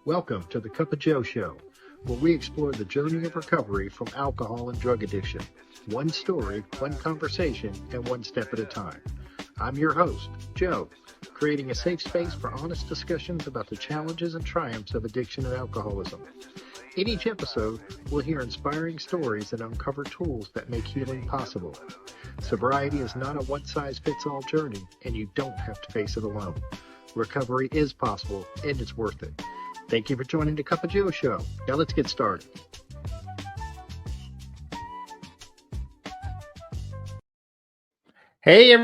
Welcome to the Cup of Joe Show, where we explore the journey of recovery from alcohol and drug addiction. One story, one conversation, and one step at a time. I'm your host, Joe, creating a safe space for honest discussions about the challenges and triumphs of addiction and alcoholism. In each episode, we'll hear inspiring stories and uncover tools that make healing possible. Sobriety is not a one-size-fits-all journey, and you don't have to face it alone. Recovery is possible, and it's worth it. Thank you for joining the Cup of Joe Show. Now let's get started. Hey,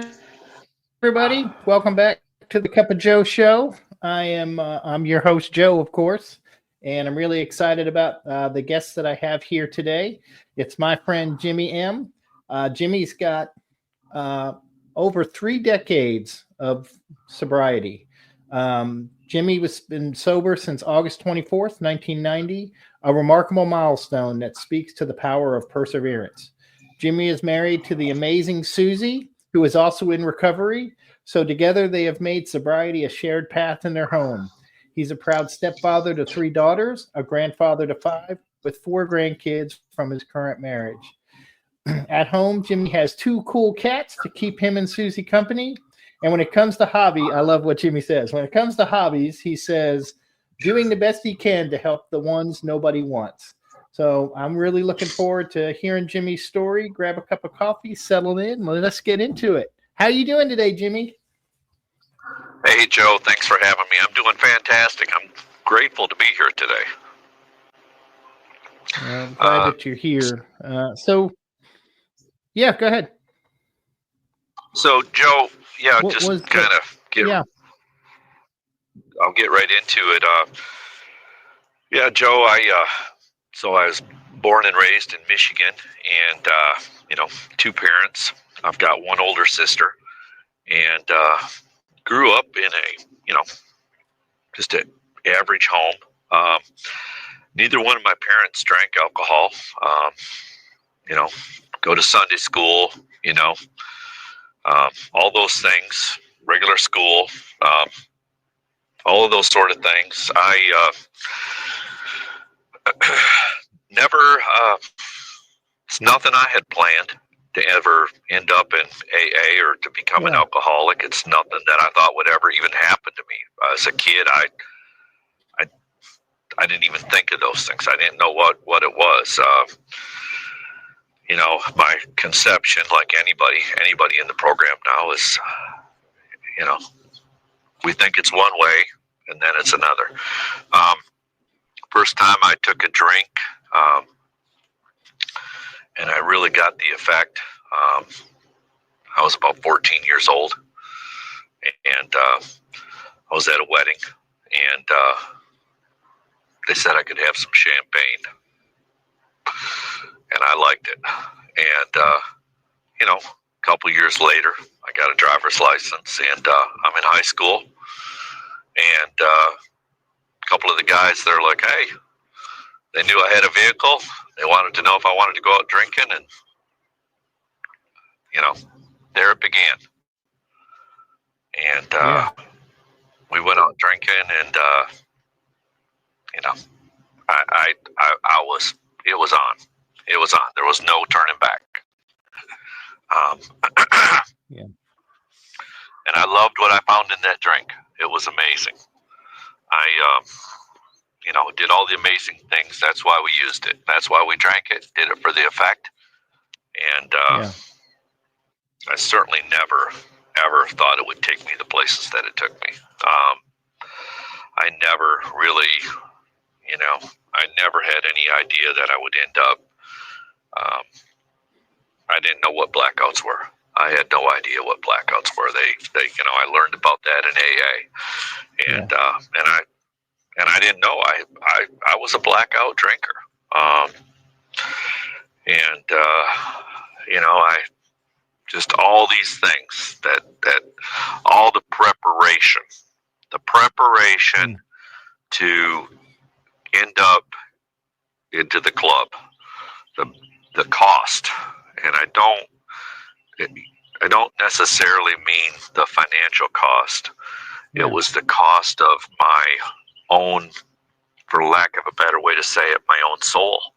everybody. Welcome back to the Cup of Joe Show. I'm your host, Joe, of course, and I'm really excited about the guests that I have here today. It's my friend, Jimmy M. Jimmy's got over 3 decades of sobriety. Jimmy was been sober since August 24th, 1990, a remarkable milestone that speaks to the power of perseverance. Jimmy is married to the amazing Susie, who is also in recovery. So together they have made sobriety a shared path in their home. He's a proud stepfather to 3 daughters, a grandfather to 5, with 4 grandkids from his current marriage. At home, Jimmy has 2 cool cats to keep him and Susie company. And when it comes to hobby, I love what Jimmy says. When it comes to hobbies, he says, doing the best he can to help the ones nobody wants. So I'm really looking forward to hearing Jimmy's story. Grab a cup of coffee, settle in, let's get into it. How you doing today, Jimmy? Hey, Joe. Thanks for having me. I'm doing fantastic. I'm grateful to be here today. I'm glad that you're here. Yeah, go ahead. So, Joe, I'll get right into it. Joe, I was born and raised in Michigan, and 2 parents. I've got 1 older sister, and grew up in a just an average home. Neither one of my parents drank alcohol. Go to Sunday school. All those things, regular school, all of those sort of things. I never, it's nothing I had planned to ever end up in AA or to become an alcoholic. It's nothing that I thought would ever even happen to me. As a kid, I didn't even think of those things. I didn't know what it was. My conception, like anybody in the program now, is, we think it's one way and then it's another. First time I took a drink, and I really got the effect. I was about 14 years old, and I was at a wedding, and they said I could have some champagne. And I liked it. And, a couple years later, I got a driver's license, and I'm in high school. And a couple of the guys, they're like, hey, they knew I had a vehicle. They wanted to know if I wanted to go out drinking. And, there it began. And we went out drinking, and, it was on. It was on. There was no turning back. And I loved what I found in that drink. It was amazing. I, did all the amazing things. That's why we used it. That's why we drank it. Did it for the effect. And I certainly never, ever thought it would take me the places that it took me. I never really, I never had any idea that I would end up. I didn't know what blackouts were. I had no idea what blackouts were. They I learned about that in AA, and I didn't know I was a blackout drinker. I just all these things that all the preparation to end up into the club, the cost, and I don't necessarily mean the financial cost. It was the cost of my own for lack of a better way to say it, my own soul.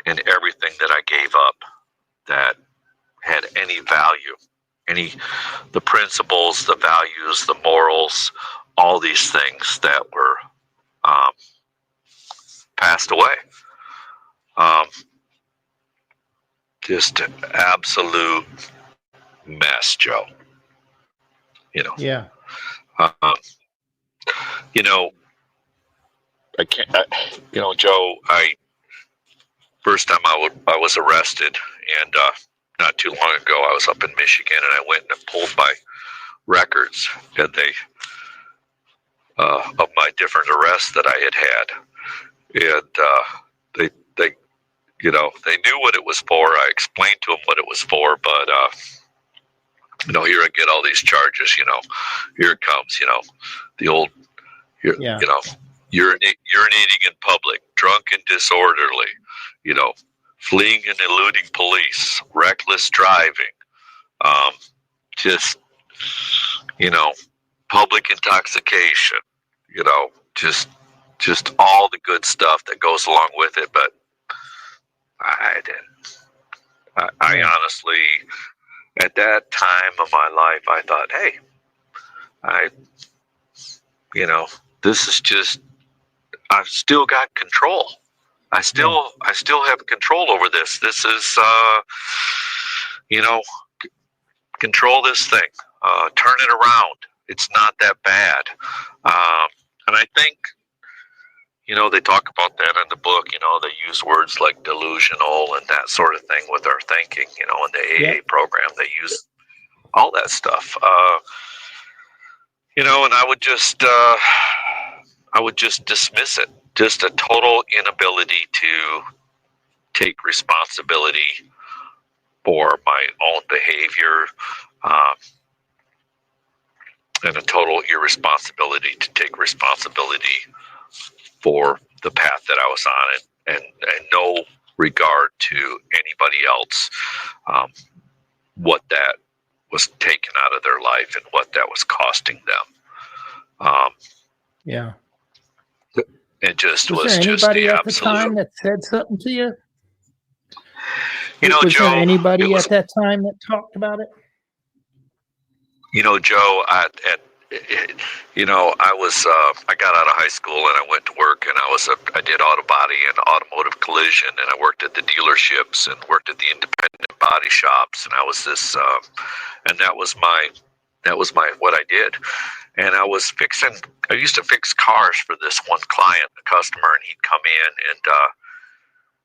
And everything that I gave up that had any value, the principles, the values, the morals, all these things that were passed away. Just absolute mess, Joe. Yeah. Joe, first time I was arrested, and not too long ago, I was up in Michigan, and I went and pulled my records, and of my different arrests that I had, and they knew what it was for. I explained to them what it was for, but here I get all these charges. Here it comes. The old, urinating in public, drunk and disorderly. Fleeing and eluding police, reckless driving, public intoxication, just all the good stuff that goes along with it. But I didn't. I honestly, at that time of my life, I thought, hey, this is just, I've still got control. I still have control over this. This is, control this thing, turn it around. It's not that bad. And I think, they talk about that in the book. They use words like delusional and that sort of thing with our thinking. In the AA program, they use all that stuff. And I would just dismiss it. Just a total inability to take responsibility for my own behavior, and a total irresponsibility to take responsibility for the path that I was on, and no regard to anybody else, what that was taken out of their life and what that was costing them. It just was just the at absolute. the time that said something to you? Was Joe, there anybody at that time that talked about it? Joe, I got out of high school and I went to work, and I did auto body and automotive collision, and I worked at the dealerships and worked at the independent body shops, and I was this, and that was my what I did. And I used to fix cars for this one client, a customer, and he'd come in and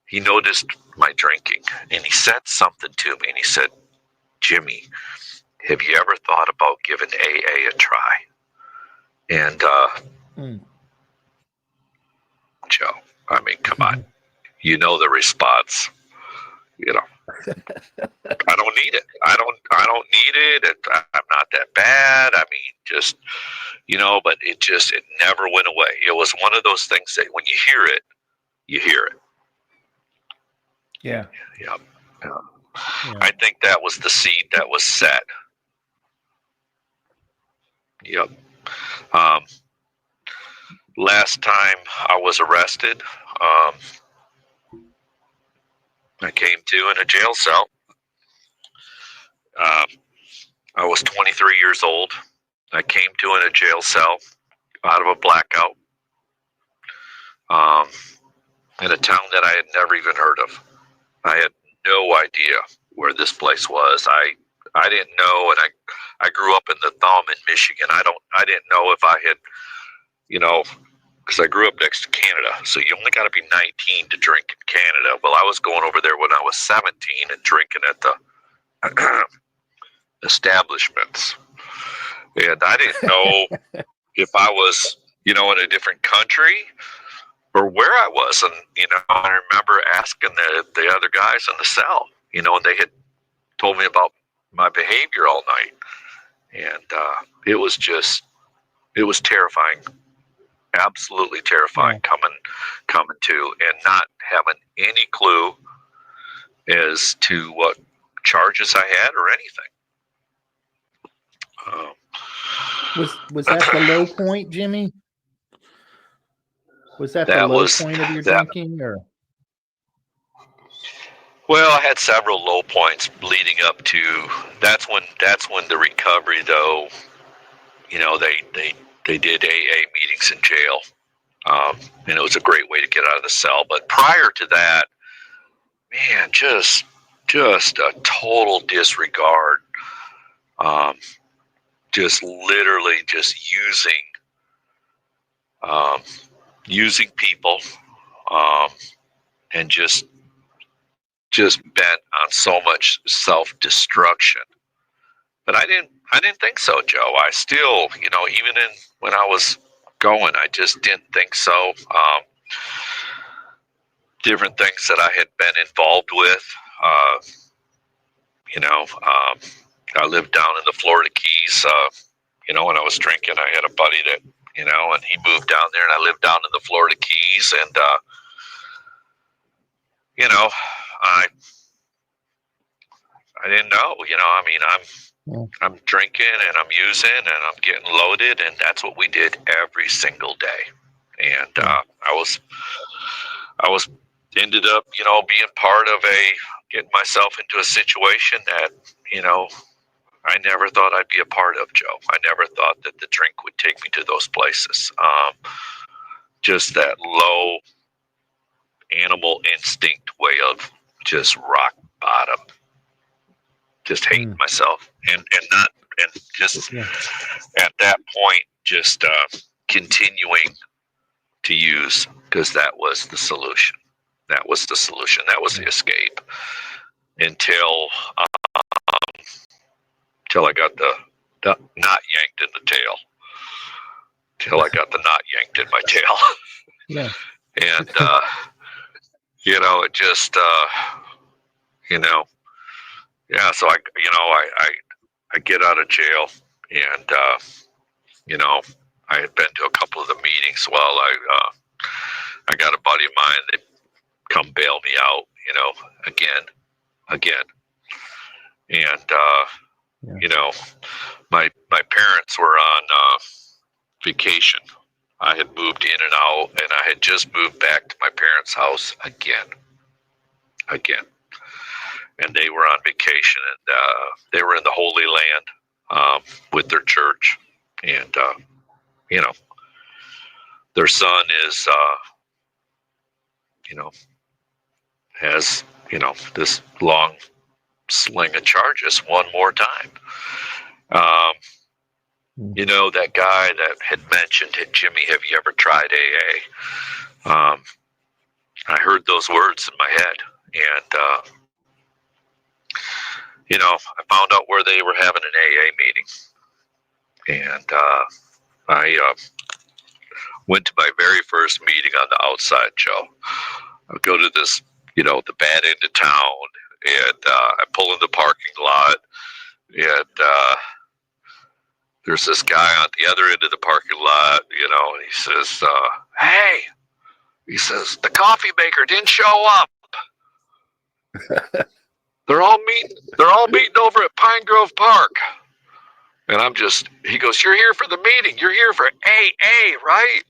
he noticed my drinking, and he said something to me, and he said, "Jimmy, have you ever thought about giving AA a try?" And Joe, I mean, come on, the response. I don't need it. I don't need it. I'm not that bad. I mean, just, but it never went away. It was one of those things that when you hear it, you hear it. Yeah. Yeah. I think that was the seed that was set. Yep. Last time I was arrested, I came to in a jail cell. I was 23 years old. I came to in a jail cell out of a blackout, in a town that I had never even heard of. I had no idea where this place was. I didn't know, and I grew up in the Thumb in Michigan. I didn't know if I had, because I grew up next to Canada, so you only got to be 19 to drink in Canada. Well, I was going over there when I was 17 and drinking at the establishments, and I didn't know if I was, in a different country or where I was. And I remember asking the other guys in the cell, and they had told me about my behavior all night, and it was terrifying. Absolutely terrifying coming to and not having any clue as to what charges I had or anything. Was that the low point, Jimmy? Was that the That low was point of your that. drinking, or? Well, I had several low points leading up to. That's when the recovery, though. You know, they did AA meetings in jail, and it was a great way to get out of the cell. But prior to that, man, just a total disregard. Just literally just using people, and just bent on so much self-destruction. But I didn't think so, Joe. I still, even when I was going, I just didn't think so. Different things that I had been involved with, I lived down in the Florida Keys. When I was drinking, I had a buddy that, and he moved down there, and I lived down in the Florida Keys, and I didn't know. I'm drinking and I'm using and I'm getting loaded, and that's what we did every single day. And I was ended up, being part of getting myself into a situation that, I never thought I'd be a part of, Joe. I never thought that the drink would take me to those places. Just that low animal instinct way of just rock bottom, just hating myself and just at that point, just continuing to use, because that was the solution. That was the solution. That was the escape until I got the knot yanked in the tail. Till I got the knot yanked in my tail. Yeah. And, it just, so I get out of jail, and, I had been to a couple of the meetings. Well, I got a buddy of mine that come bail me out, again. And, my parents were on vacation. I had moved in and out, and I had just moved back to my parents' house again. And they were on vacation, and they were in the Holy Land with their church. And, their son is, has, this long sling of charges one more time. That guy that had mentioned, Jimmy, have you ever tried AA? I heard those words in my head, and, I found out where they were having an AA meeting. And I went to my very first meeting on the outside, Joe. I go to this, the bad end of town, and I pull in the parking lot, and there's this guy on the other end of the parking lot, and he says, hey, he says, the coffee maker didn't show up. They're all meeting over at Pine Grove Park. And he goes, you're here for the meeting. You're here for AA, right?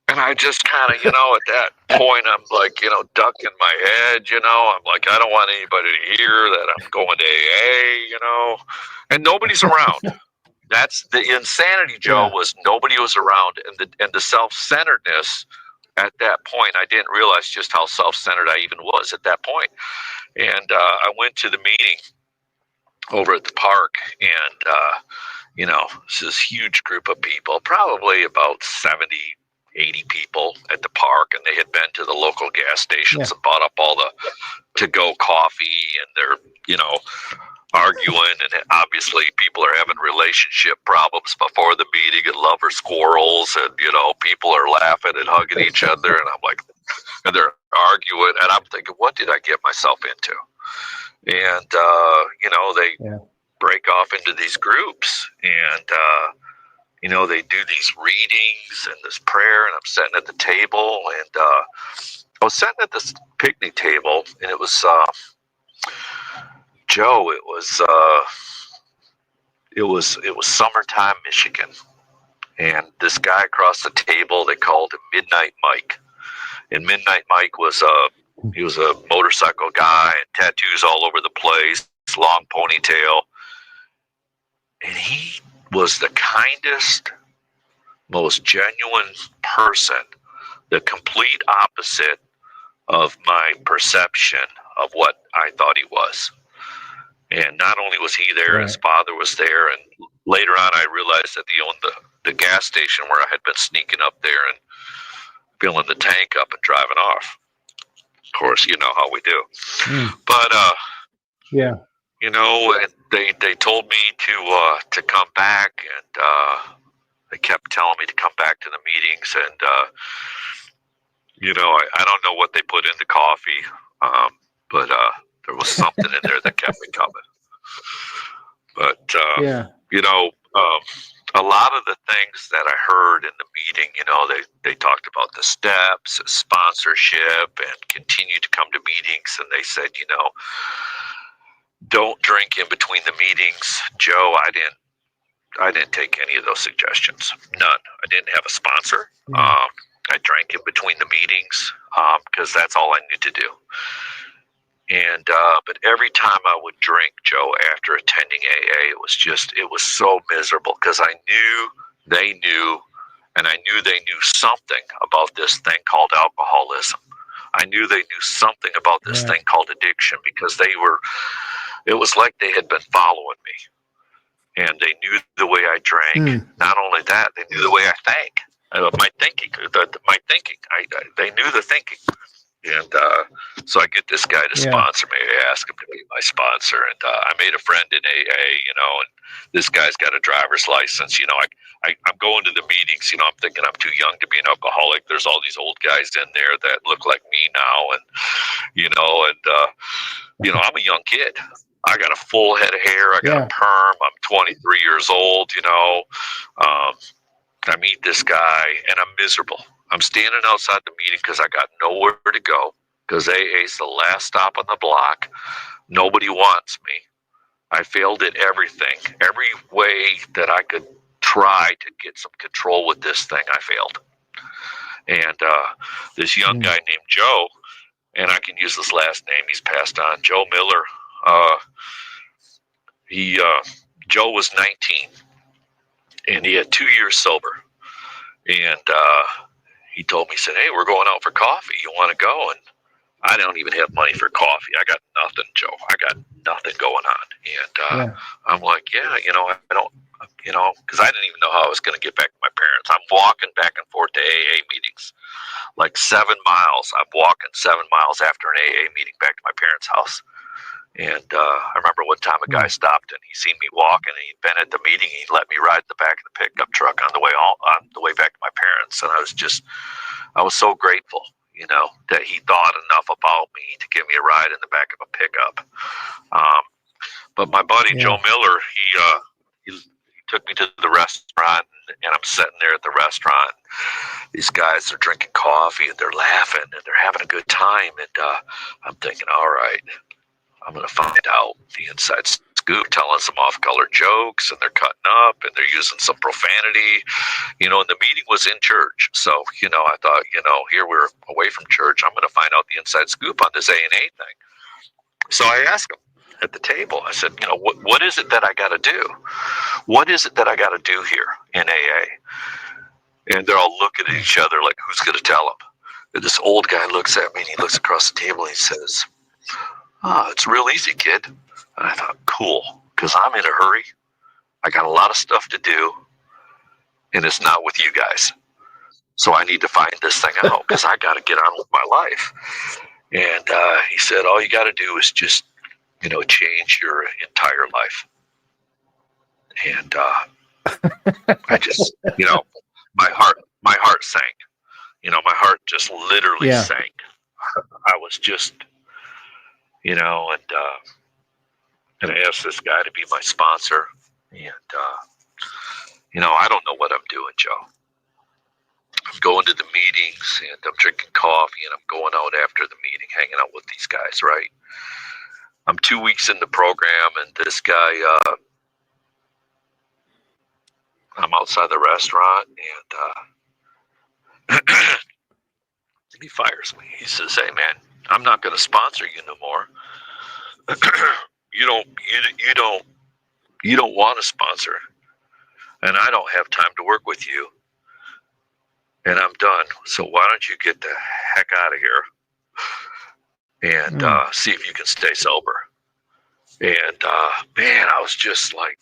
And I just kind of, at that point, I'm like, ducking my head, I'm like, I don't want anybody to hear that I'm going to AA, and nobody's around. That's the insanity, Joe, was nobody was around. And the self-centeredness at that point, I didn't realize just how self-centered I even was at that point. And I went to the meeting over at the park, and, it's this huge group of people, probably about 70, 80 people at the park, and they had been to the local gas stations and bought up all the to-go coffee, and they're, arguing, and obviously people are having relationship problems before the meeting, and lover squirrels, and, people are laughing and hugging each other, and I'm like, and they're arguing, and I'm thinking, what did I get myself into? And, they break off into these groups, and, they do these readings and this prayer, and I'm sitting at the table, and I was sitting at this picnic table, and it was, Joe, it was summertime Michigan, And this guy across the table, they called him Midnight Mike. And Midnight Mike was he was a motorcycle guy, tattoos all over the place, long ponytail. And he was the kindest, most genuine person, the complete opposite of my perception of what I thought he was. And not only was he there, Right. his father was there. And later on, I realized that he owned the gas station where I had been sneaking up there and filling the tank up and driving off. Of course, you know how we do. But, Yeah. you know, they told me to come back, and they kept telling me to come back to the meetings. And, you know, I don't know what they put in the coffee, but there was something in there that kept me coming. But, you know, a lot of the things that I heard in the meeting, you know, they talked about the steps, sponsorship, and continue to come to meetings. And they said, you know, don't drink in between the meetings. Joe, I didn't take any of those suggestions. None. I didn't have a sponsor. I drank in between the meetings because that's all I knew to do. And but every time I would drink, Joe, after attending AA, it was so miserable because I knew they knew, and I knew they knew something about this thing called alcoholism. I knew they knew something about this thing called addiction because it was like they had been following me. And they knew the way I drank. Not only that, they knew the way I think. My thinking. They knew the thinking. And so I get this guy to sponsor me. I ask him to be my sponsor. And I made a friend in AA, you know, and this guy's got a driver's license. You know, I'm going to the meetings. You know, I'm thinking I'm too young to be an alcoholic. There's all these old guys in there that look like me now. And, you know, I'm a young kid. I got a full head of hair. I got a perm. I'm 23 years old, you know. I meet this guy, and I'm miserable. I'm standing outside the meeting because I got nowhere to go because AA is the last stop on the block. Nobody wants me. I failed at everything. Every way that I could try to get some control with this thing, I failed. And this young guy named Joe, and I can use his last name, he's passed on, Joe Miller. Joe was 19, and he had 2 years sober. And he told me, he said, hey, we're going out for coffee. You want to go? And I don't even have money for coffee. I got nothing, Joe. I got nothing going on. And I'm like, yeah, you know, I don't, you know, because I didn't even know how I was going to get back to my parents. I'm walking back and forth to AA meetings, like 7 miles. I'm walking 7 miles after an AA meeting back to my parents' house. And I remember one time a guy stopped and he seen me walking, and he'd been at the meeting. He let me ride the back of the pickup truck on the way back to my parents. And I was so grateful, you know, that he thought enough about me to give me a ride in the back of a pickup. But my buddy Joe Miller, he took me to the restaurant, and I'm sitting there at the restaurant. These guys are drinking coffee, and they're laughing, and they're having a good time. And I'm thinking, all right, I'm going to find out the inside scoop, telling some off-color jokes, and they're cutting up, and they're using some profanity, you know, and the meeting was in church. So, you know, I thought, you know, here we're away from church. I'm going to find out the inside scoop on this A&A thing. So I asked him at the table, I said, you know, what is it that I got to do? What is it that I got to do here in AA? And they're all looking at each other like, who's going to tell them? And this old guy looks at me, and he looks across the table, and he says, it's real easy, kid. And I thought, cool, because I'm in a hurry. I got a lot of stuff to do, and it's not with you guys. So I need to find this thing out because I got to get on with my life. And he said, all you got to do is just, you know, change your entire life. And I just, you know, my heart sank. You know, my heart just literally sank. I was just, you know, and I asked this guy to be my sponsor. And, you know, I don't know what I'm doing, Joe. I'm going to the meetings, and I'm drinking coffee, and I'm going out after the meeting, hanging out with these guys, right? I'm 2 weeks in the program, and this guy, I'm outside the restaurant, and he fires me. He says, "Hey, man, I'm not going to sponsor you no more. you don't want to sponsor, and I don't have time to work with you, and I'm done. So why don't you get the heck out of here and see if you can stay sober?" And man, I was just like,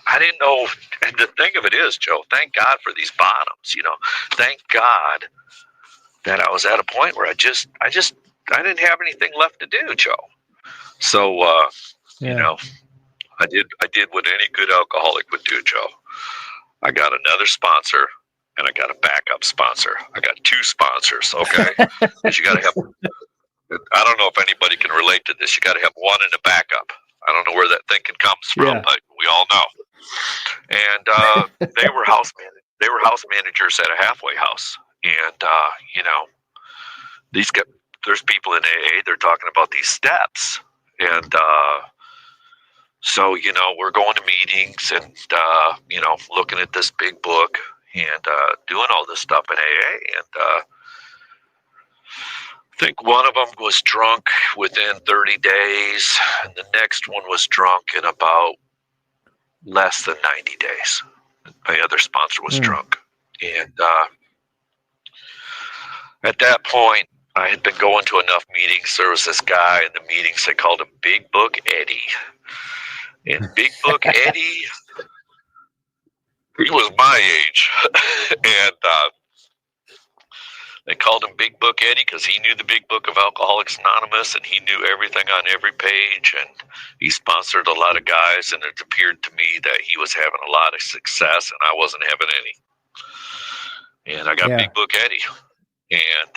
I didn't know. And the thing of it is, Joe, thank God for these bottoms. Thank God that I was at a point where I didn't have anything left to do, Joe. So I did what any good alcoholic would do, Joe. I got another sponsor, and I got a backup sponsor. I got two sponsors, okay? Because you got to have. I don't know if anybody can relate to this. You got to have one and a backup. I don't know where that thinking comes from, but we all know. And they were house managers at a halfway house, and there's people in AA. They're talking about these steps, and so we're going to meetings and looking at this big book and doing all this stuff in AA, and I think one of them was drunk within 30 days, and the next one was drunk in about less than 90 days. My other sponsor was drunk. And at that point, I had been going to enough meetings. There was this guy in the meetings, they called him Big Book Eddie. And Big Book Eddie, he was my age. And they called him Big Book Eddie because he knew the Big Book of Alcoholics Anonymous, and he knew everything on every page, and he sponsored a lot of guys, and it appeared to me that he was having a lot of success, and I wasn't having any. And I got Big Book Eddie. And,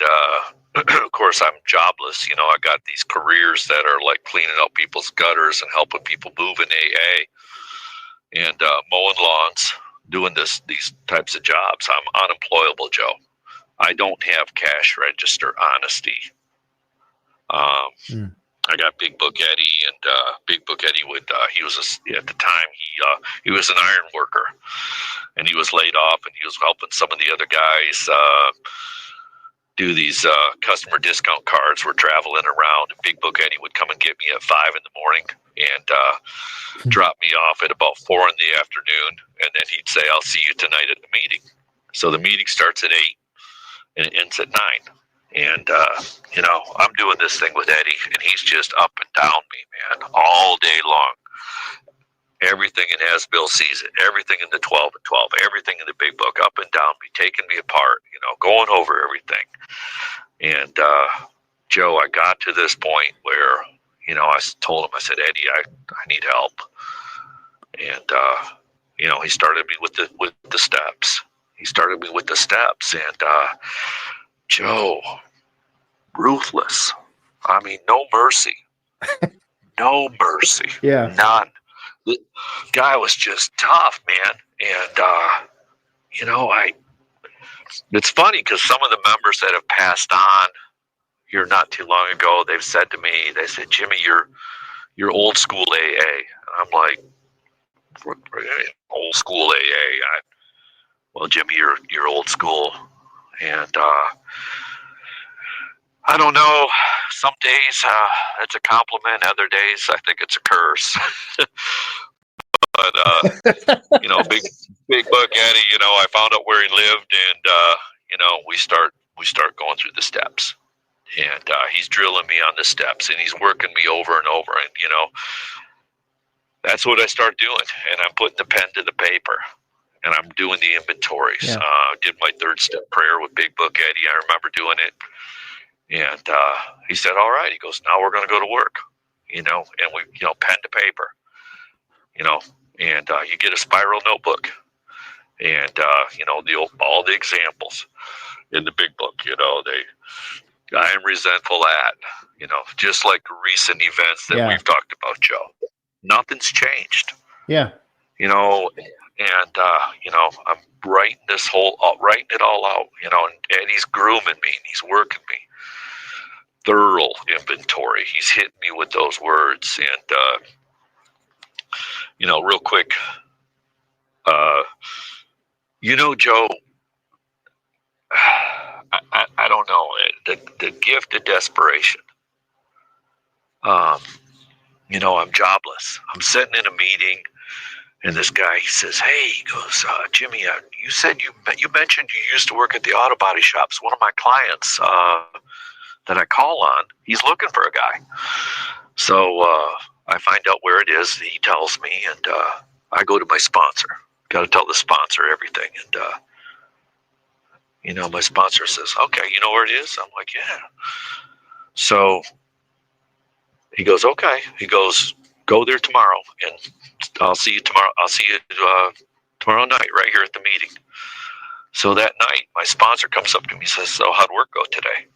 of course, I'm jobless. I got these careers that are like cleaning out people's gutters and helping people move in AA and mowing lawns, doing these types of jobs. I'm unemployable, Joe. I don't have cash register honesty. I got Big Book Eddie, and Big Book Eddie he was at the time he was an iron worker, and he was laid off, and he was helping some of the other guys do these customer discount cards. We're traveling around, and Big Book Eddie would come and get me at 5 a.m. and drop me off at about 4 p.m, and then he'd say, "I'll see you tonight at the meeting." So the meeting starts at 8. And it ends at 9. And, I'm doing this thing with Eddie, and he's just up and down me, man, all day long. Everything in As-Bill sees it, everything in the 12 and 12, everything in the big book, up and down me, taking me apart, going over everything. And, Joe, I got to this point where, I told him, I said, "Eddie, I need help." And, he started me with the steps. And Joe, ruthless. I mean, no mercy. No mercy. Yeah. None. The guy was just tough, man. And, it's funny because some of the members that have passed on here not too long ago, they've said to me, they said, "Jimmy, you're old school AA." And I'm like, "Old school AA? Well, Jimmy, you're old school." And I don't know. Some days it's a compliment. Other days I think it's a curse. But Big Book Eddie, I found out where he lived, and we start going through the steps, and he's drilling me on the steps, and he's working me over and over, and that's what I start doing, and I'm putting the pen to the paper. And I'm doing the inventories. Yeah. Did my 3rd step prayer with Big Book Eddie. I remember doing it. And he said, "All right." He goes, "Now we're going to go to work." And we, pen to paper. And you get a spiral notebook. And, all the examples in the big book, I am resentful at, just like recent events that we've talked about, Joe. Nothing's changed. Yeah. And I'm writing it all out, and Eddie's grooming me, and he's working me. Thorough inventory. He's hitting me with those words. And, real quick, Joe, I don't know, the gift of desperation. I'm jobless. I'm sitting in a meeting, and this guy, he says, "Hey," he goes, "Jimmy, you said you mentioned you used to work at the auto body shops. One of my clients that I call on, he's looking for a guy." So I find out where it is. He tells me, and I go to my sponsor. Got to tell the sponsor everything, and my sponsor says, "Okay, you know where it is?" I'm like, "Yeah." So he goes, "Okay." He goes, "Go there tomorrow, and I'll see you tomorrow. I'll see you tomorrow night right here at the meeting." So that night, my sponsor comes up to me and says, "So how'd work go today?"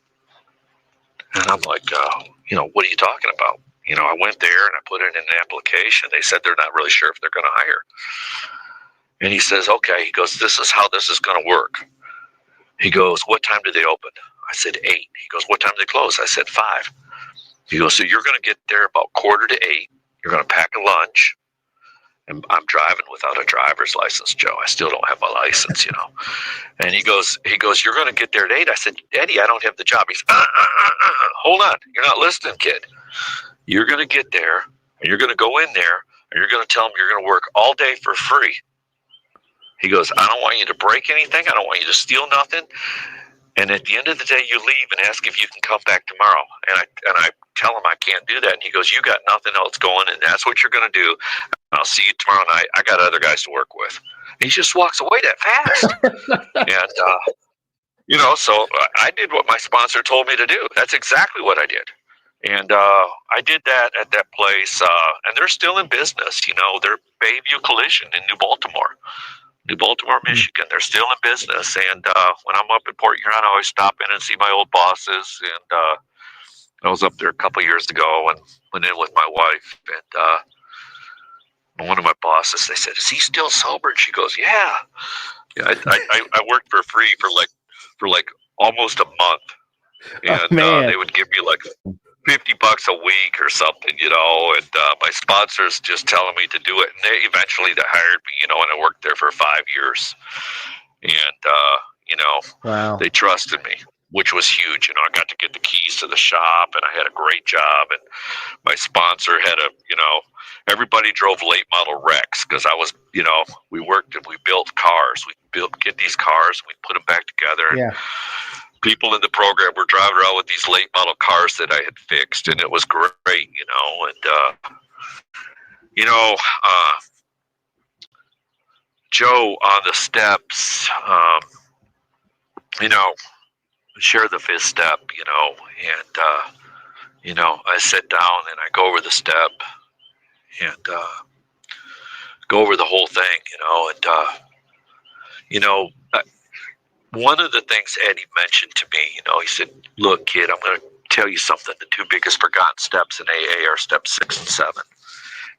And I'm like, "What are you talking about?" I went there and I put in an application. They said they're not really sure if they're going to hire. And he says, "Okay." He goes, "This is how this is going to work." He goes, "What time do they open?" I said 8. He goes, "What time do they close?" I said 5. He goes, "So you're going to get there about 7:45. You're going to pack a lunch." And I'm driving without a driver's license, Joe. I still don't have my license, And he goes, "You're going to get there at 8. I said, "Eddie, I don't have the job." He's, "Hold on. You're not listening, kid. You're going to get there, and you're going to go in there, and you're going to tell them you're going to work all day for free." He goes, "I don't want you to break anything. I don't want you to steal nothing. And at the end of the day, you leave and ask if you can come back tomorrow." And I tell him I can't do that. And he goes, "You got nothing else going, and that's what you're going to do. I'll see you tomorrow night. I got other guys to work with." And he just walks away that fast. And, so I did what my sponsor told me to do. That's exactly what I did. And I did that at that place. And they're still in business. They're Bayview Collision in New Baltimore, Michigan. They're still in business. And when I'm up in Port Huron, I always stop in and see my old bosses. And I was up there a couple years ago and went in with my wife. And one of my bosses, they said, "Is he still sober?" And she goes, "Yeah." I worked for free for like almost a month. And they would give me like $50 a week or something, and my sponsors just telling me to do it. And they eventually hired me, and I worked there for 5 years. And, wow. They trusted me, which was huge. I got to get the keys to the shop, and I had a great job. And my sponsor had everybody drove late model wrecks because I was, we worked and we built cars. Get these cars, we put them back together. And yeah. People in the program were driving around with these late model cars that I had fixed, and it was great, Joe on the steps, share the fifth step, and, I sit down and I go over the step and go over the whole thing, one of the things Eddie mentioned to me, he said, "Look, kid, I'm going to tell you something. The 2 biggest forgotten steps in AA are steps 6 and 7.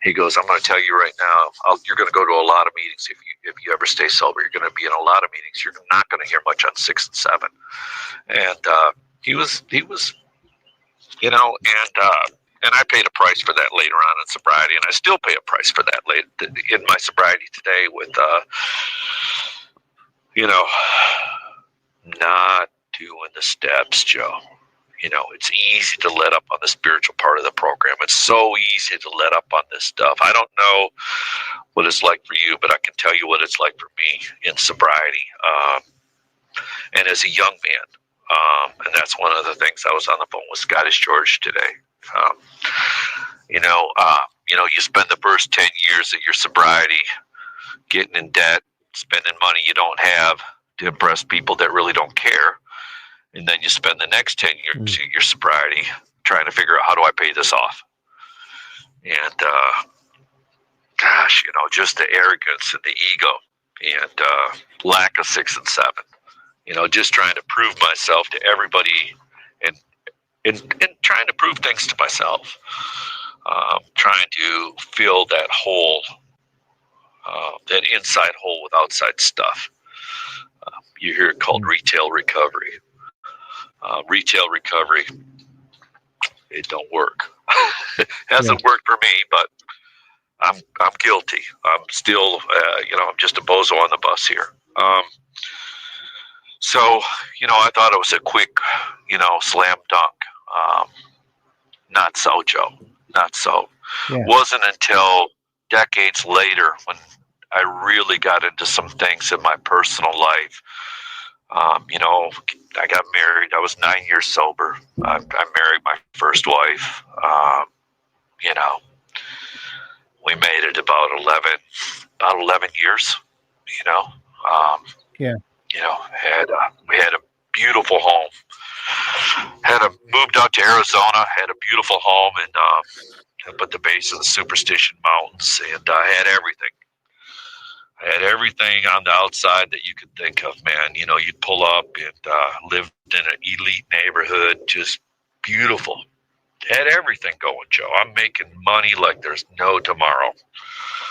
He goes, "I'm going to tell you right now, you're going to go to a lot of meetings if you ever stay sober. You're going to be in a lot of meetings. You're not going to hear much on 6 and 7. And he was, and I paid a price for that later on in sobriety, and I still pay a price for that in my sobriety today with, not doing the steps, Joe. It's easy to let up on the spiritual part of the program. It's so easy to let up on this stuff. I don't know what it's like for you, but I can tell you what it's like for me in sobriety. And as a young man, and that's one of the things. I was on the phone with Scottish George today. You spend the first 10 years of your sobriety getting in debt, spending money you don't have to impress people that really don't care. And then you spend the next 10 years of your sobriety trying to figure out, how do I pay this off? And, just the arrogance and the ego and lack of 6 and 7. Just trying to prove myself to everybody and trying to prove things to myself. Trying to fill that hole, that inside hole with outside stuff. You hear it called retail recovery. Retail recovery, it don't work. Hasn't worked for me, but I'm guilty. I'm still, I'm just a bozo on the bus here. So, I thought it was a quick, slam dunk. Not so, Joe. Not so. Yeah. Wasn't until decades later when I really got into some things in my personal life. I got married. I was 9 years sober. I married my first wife. We made it about 11 years. Yeah. We had a beautiful home. Moved out to Arizona. Had a beautiful home up at the base of the Superstition Mountains, and I had everything. I had everything on the outside that you could think of, man. You'd pull up and lived in an elite neighborhood, just beautiful. Had everything going, Joe. I'm making money like there's no tomorrow.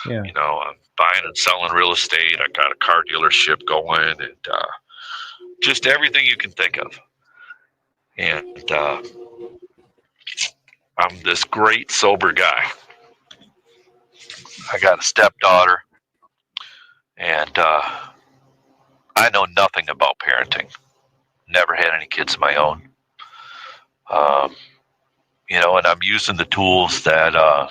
Yeah. I'm buying and selling real estate. I got a car dealership going, and just everything you can think of. And I'm this great sober guy. I got a stepdaughter, and I know nothing about parenting. Never had any kids of my own. And I'm using the tools that I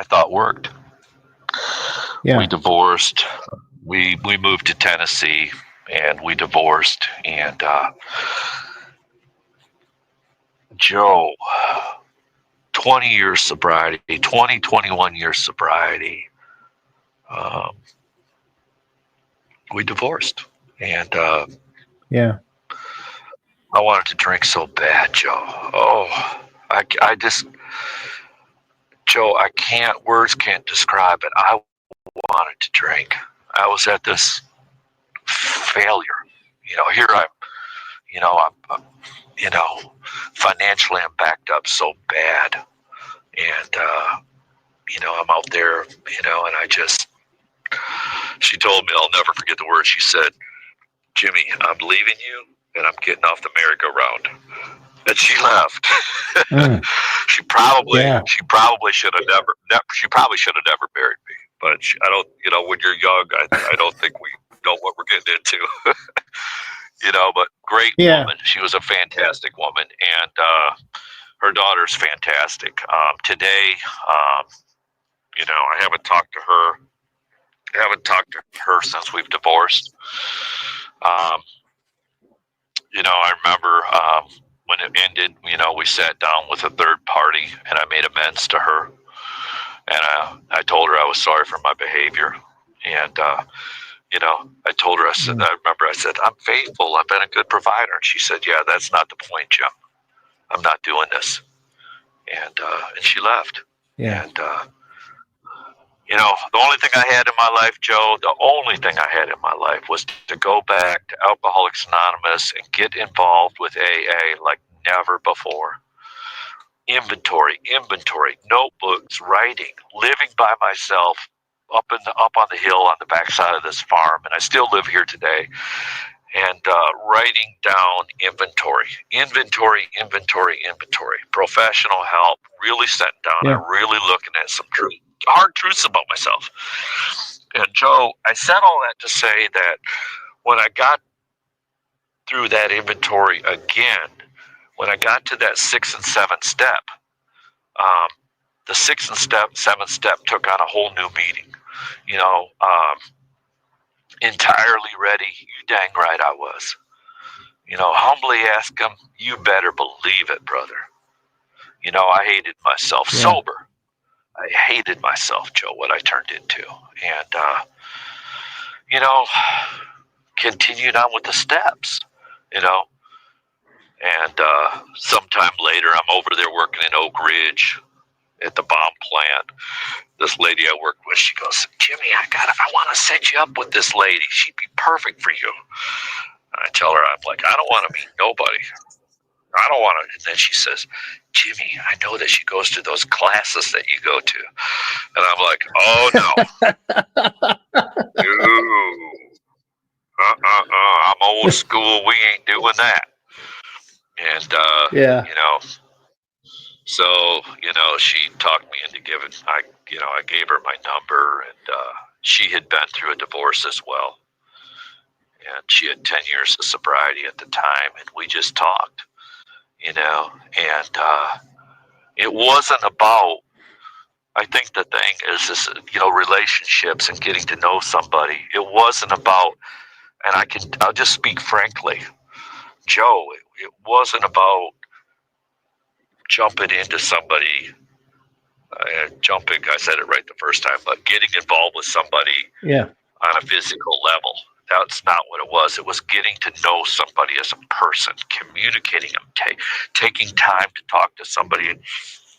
thought worked. Yeah. We divorced. We moved to Tennessee, and we divorced. And Joe, 20 years sobriety, 21 years sobriety. We divorced, and Yeah. I wanted to drink so bad, Joe. Oh, I just, Joe, words can't describe it. I wanted to drink. I was at this failure. Here I'm, financially I'm backed up so bad. And, I'm out there, and she told me, I'll never forget the words she said, "Jimmy, I'm leaving you, and I'm getting off the merry-go-round." And she left. She probably should have never married me. But I don't, when you're young, I don't think we know what we're getting into. But great woman. She was a fantastic woman, and her daughter's fantastic. Today, I haven't talked to her. I haven't talked to her since we've divorced. I remember when it ended, we sat down with a third party, and I made amends to her. And I told her I was sorry for my behavior. And, I told her, I said, "I'm faithful. I've been a good provider." And she said, "Yeah, that's not the point, Jim. I'm not doing this." And she left. Yeah. And, the only thing I had in my life, Joe, was to go back to Alcoholics Anonymous and get involved with AA like never before. Inventory, notebooks, writing, living by myself up on the hill on the backside of this farm, and I still live here today. And writing down inventory, professional help, really sitting down and really looking at some hard truths about myself. And Joe, I said all that to say that when I got through that inventory again, when I got to that 6th and 7th step, the 6th and 7th step took on a whole new meaning. Entirely ready, you dang right I was. Humbly ask him, you better believe it, brother. I hated myself sober. I hated myself, Joe, what I turned into. And, continued on with the steps, And sometime later, I'm over there working in Oak Ridge at the bomb plant. This lady I worked with, she goes, "Jimmy, I want to set you up with this lady. She'd be perfect for you." And I tell her, I'm like, "I don't want to meet nobody. I don't want to." And then she says, "Jimmy, I know that she goes to those classes that you go to." And I'm like, "Oh, no." I'm old school. We ain't doing that. And, So, she talked me into I gave her my number, and she had been through a divorce as well. And she had 10 years of sobriety at the time, and we just talked, and it wasn't about, I think the thing is this, relationships and getting to know somebody. It wasn't about, and I'll just speak frankly, Joe, it wasn't about jumping into somebody, I said it right the first time, but getting involved with somebody on a physical level. That's not what it was. It was getting to know somebody as a person, communicating them, taking time to talk to somebody. And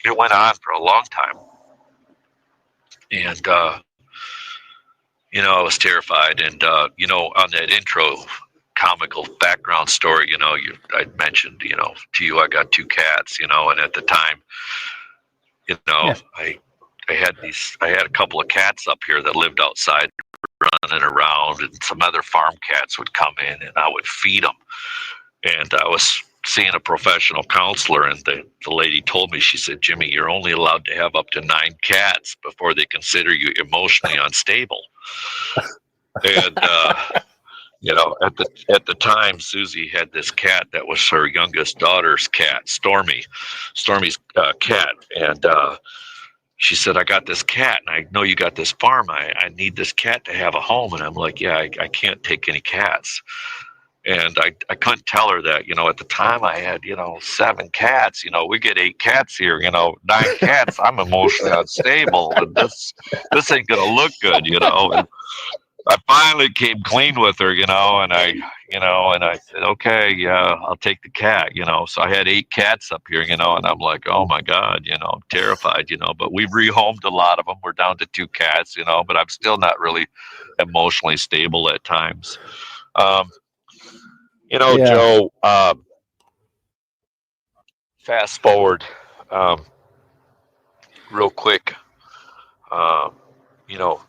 it went on for a long time. And, I was terrified. And, on that intro comical background story, I mentioned, to you, I got 2 cats, and at the time, I had a couple of cats up here that lived outside running around, and some other farm cats would come in, and I would feed them. And I was seeing a professional counselor, and the lady told me, she said, Jimmy, you're only allowed to have up to 9 cats before they consider you emotionally unstable. And, at the time, Susie had this cat that was her youngest daughter's cat, Stormy's cat. And she said, I got this cat, and I know you got this farm. I need this cat to have a home. And I'm like, yeah, I can't take any cats. And I couldn't tell her that, at the time I had, 7 cats, we get 8 cats here, 9 cats. I'm emotionally unstable, and this ain't going to look good, And I finally came clean with her, and I said, okay, yeah, I'll take the cat, So I had 8 cats up here, and I'm like, oh my God, I'm terrified, but we've rehomed a lot of them. We're down to 2 cats, but I'm still not really emotionally stable at times. Joe, fast forward, real quick,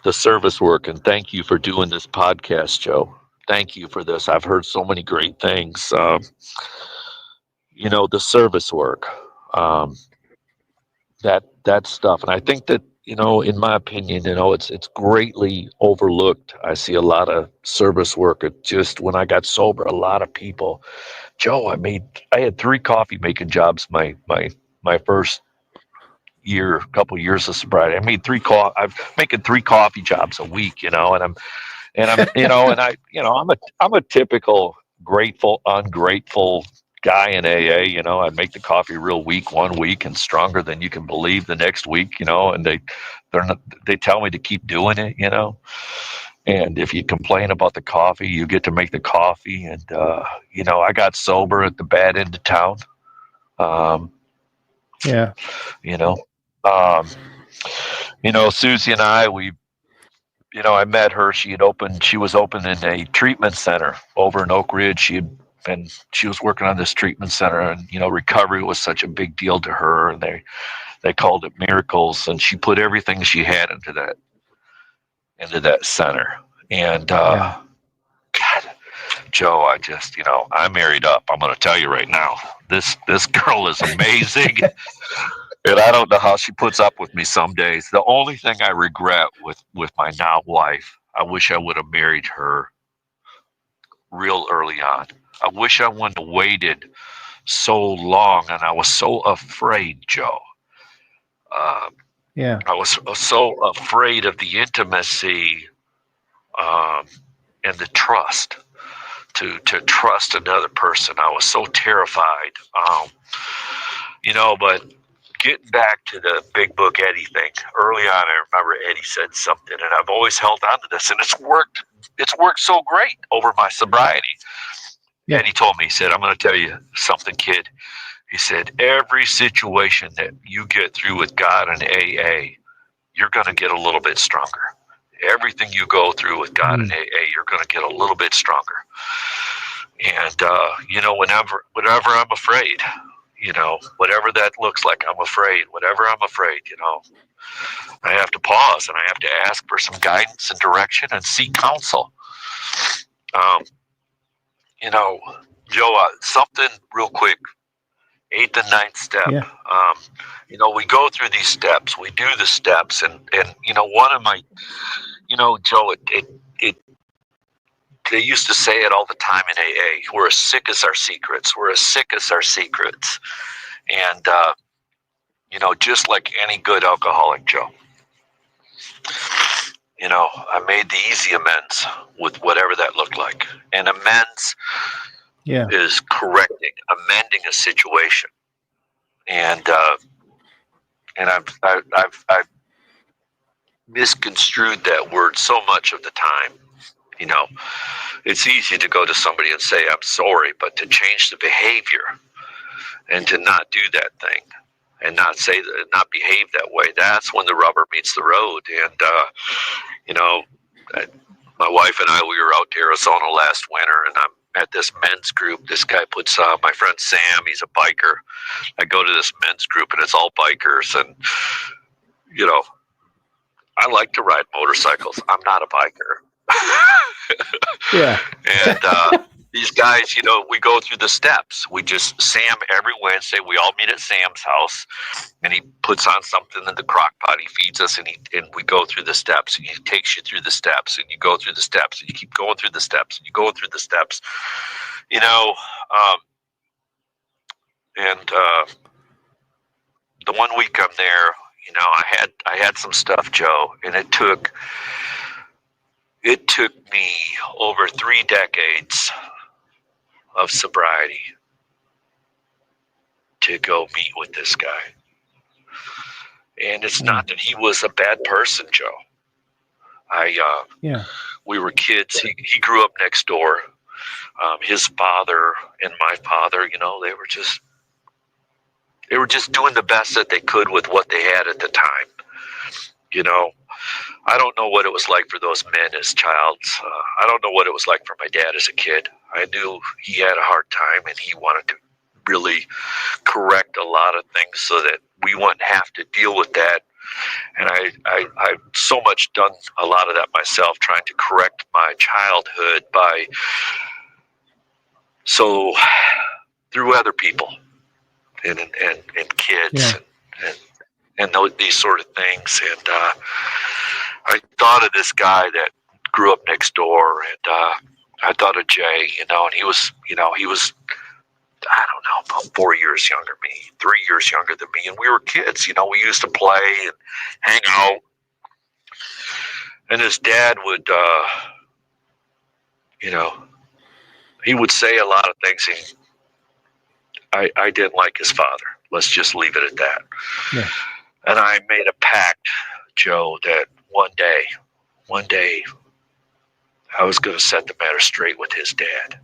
the service work, and thank you for doing this podcast, Joe. Thank you for this. I've heard so many great things. The service work, that stuff. And I think that, in my opinion, it's greatly overlooked. I see a lot of service work. It just, when I got sober, a lot of people, Joe, I had 3 coffee making jobs my first year, couple years of sobriety. I made I'm making 3 coffee jobs a week, and I'm I'm a typical grateful, ungrateful guy in AA. I'd make the coffee real weak one week and stronger than you can believe the next week, and they tell me to keep doing it, and if you complain about the coffee, you get to make the coffee. And I got sober at the bad end of town. Susie and I met her. She was opening a treatment center over in Oak Ridge. She was working on this treatment center, and recovery was such a big deal to her, and they called it Miracles, and she put everything she had into that center. And God, Joe, I'm married up. I'm going to tell you right now, this girl is amazing. And I don't know how she puts up with me some days. The only thing I regret with my now wife, I wish I would have married her real early on. I wish I wouldn't have waited so long, and I was so afraid, Joe. I was so afraid of the intimacy and the trust, to trust another person. I was so terrified. But getting back to the Big Book Eddie thing, early on, I remember Eddie said something, and I've always held on to this, and it's worked so great over my sobriety. Yeah. Eddie told me, he said, I'm going to tell you something, kid. He said, every situation that you get through with God and AA, you're going to get a little bit stronger. Everything you go through with God and AA, you're going to get a little bit stronger. And, whenever I'm afraid, whatever that looks like, I'm afraid. Whatever I'm afraid, I have to pause, and I have to ask for some guidance and direction and seek counsel. Joe, something real quick. Eighth and ninth step. Yeah. We go through these steps. We do the steps, and one of my, Joe, they used to say it all the time in AA. We're as sick as our secrets. We're as sick as our secrets, and just like any good alcoholic, Joe. I made the easy amends with whatever that looked like, and amends is correcting, amending a situation. And I've misconstrued that word so much of the time. It's easy to go to somebody and say, I'm sorry, but to change the behavior and to not do that thing and not say that, not behave that way, that's when the rubber meets the road. And, my wife and I, we were out to Arizona last winter, and I'm at this men's group. This guy puts, my friend Sam, he's a biker. I go to this men's group, and it's all bikers. And, I like to ride motorcycles. I'm not a biker. Yeah. And these guys, we go through the steps. Sam, every Wednesday, we all meet at Sam's house, and he puts on something in the crock pot. He feeds us, and we go through the steps. And he takes you through the steps, and you go through the steps, and you keep going through the steps, and you go through the steps. The 1 week I'm there, I had some stuff, Joe, and it took me over 3 decades of sobriety to go meet with this guy. And it's not that he was a bad person, Joe. We were kids. He grew up next door. His father and my father, they were just doing the best that they could with what they had at the time. I don't know what it was like for those men as childs. I don't know what it was like for my dad as a kid. I knew he had a hard time, and he wanted to really correct a lot of things so that we wouldn't have to deal with that. And I've so much done a lot of that myself, trying to correct my childhood through other people and kids and these sort of things. And I thought of this guy that grew up next door, and I thought of Jay, and he was, I don't know, about 4 years younger than me, 3 years younger than me, and we were kids. We used to play and hang out, and his dad would, he would say a lot of things. I didn't like his father. Let's just leave it at that. Yeah. And I made a pact, Joe, that one day, I was going to set the matter straight with his dad.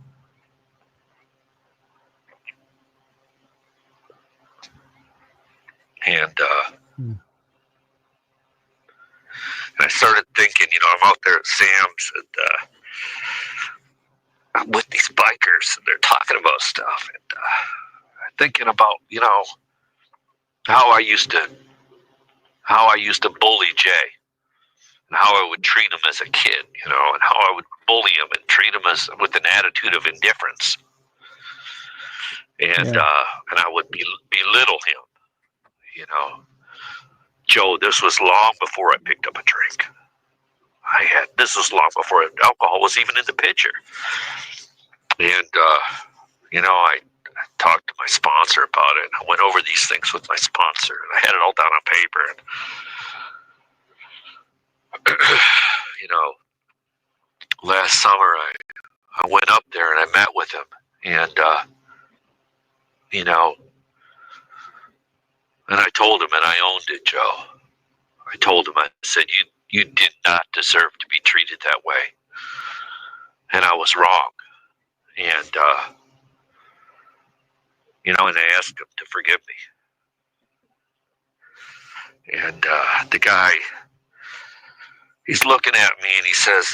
And I started thinking, I'm out there at Sam's, and I'm with these bikers, and they're talking about stuff, and thinking about, how I used to bully Jay, and how I would treat him as a kid, and how I would bully him and treat him with an attitude of indifference, and I would belittle him. Joe, this was long before I picked up a drink. This was long before alcohol was even in the picture. And, I talked to my sponsor about it. I went over these things with my sponsor, and I had it all down on paper. And, last summer I went up there and I met with him, and, and I told him, and I owned it, Joe. I told him, I said, you did not deserve to be treated that way. And I was wrong. And, and I asked him to forgive me. And the guy, he's looking at me and he says,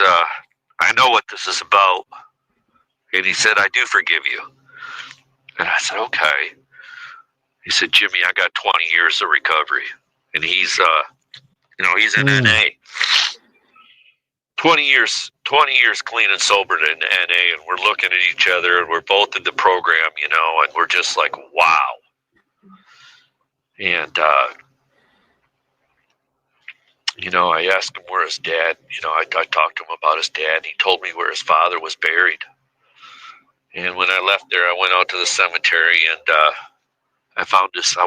I know what this is about. And he said, I do forgive you. And I said, okay. He said, Jimmy, I got 20 years of recovery. And he's, he's in NA. 20 years clean and sober in NA, and we're looking at each other, and we're both in the program, and we're just like, wow. And, I asked him where his dad, I talked to him about his dad, and he told me where his father was buried. And when I left there, I went out to the cemetery, and I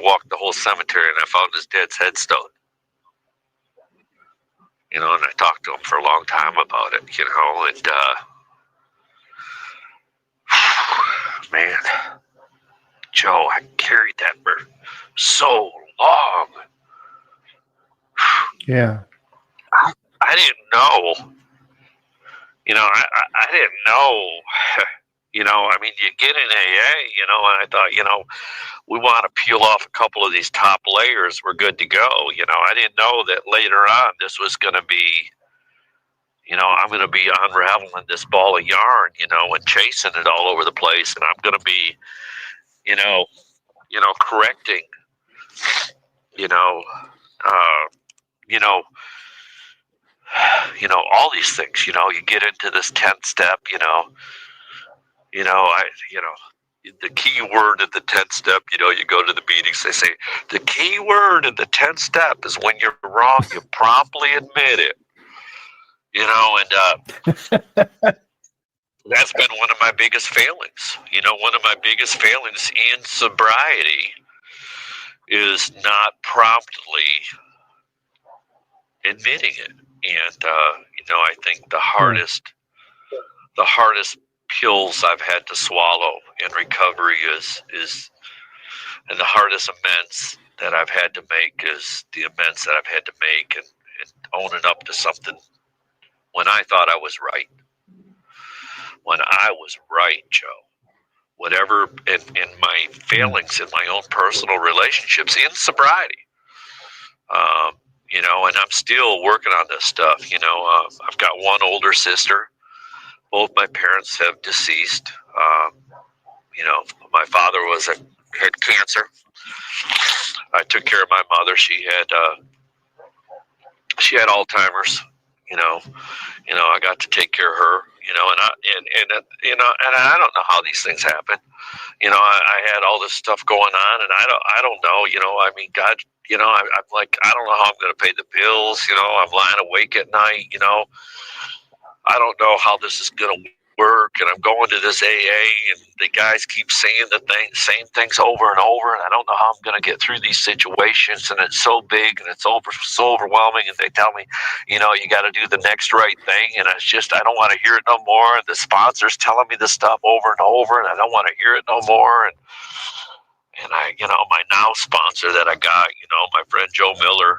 walked the whole cemetery, and I found his dad's headstone. And I talked to him for a long time about it, and man, Joe, I carried that for so long. Yeah. I didn't know. I didn't know. You get in AA, and I thought, we want to peel off a couple of these top layers. We're good to go. I didn't know that later on this was going to be, I'm going to be unraveling this ball of yarn, and chasing it all over the place. And I'm going to be, correcting, all these things, you get into this 10th step, the key word at the 10th step, you go to the meetings, they say, the key word in the 10th step is when you're wrong, you promptly admit it, and that's been one of my biggest failings. One of my biggest failings in sobriety is not promptly admitting it. And, I think the hardest pills I've had to swallow in recovery is, and the hardest amends that I've had to make is the amends that I've had to make and owning up to something when I thought I was right. When I was right, Joe. Whatever in my failings in my own personal relationships in sobriety. And I'm still working on this stuff. I've got one older sister. Both my parents have deceased. My father had cancer. I took care of my mother. She had Alzheimer's. I got to take care of her. And I don't know how these things happen. I had all this stuff going on, and I don't know. God. I'm like, I don't know how I'm going to pay the bills. I'm lying awake at night. I don't know how this is going to work. And I'm going to this AA, and the guys keep saying the same things over and over. And I don't know how I'm going to get through these situations. And it's so big and it's so overwhelming. And they tell me, you got to do the next right thing. And it's just, I don't want to hear it no more. And the sponsor's telling me this stuff over and over, and I don't want to hear it no more. And I, my now sponsor that I got, my friend Joe Miller,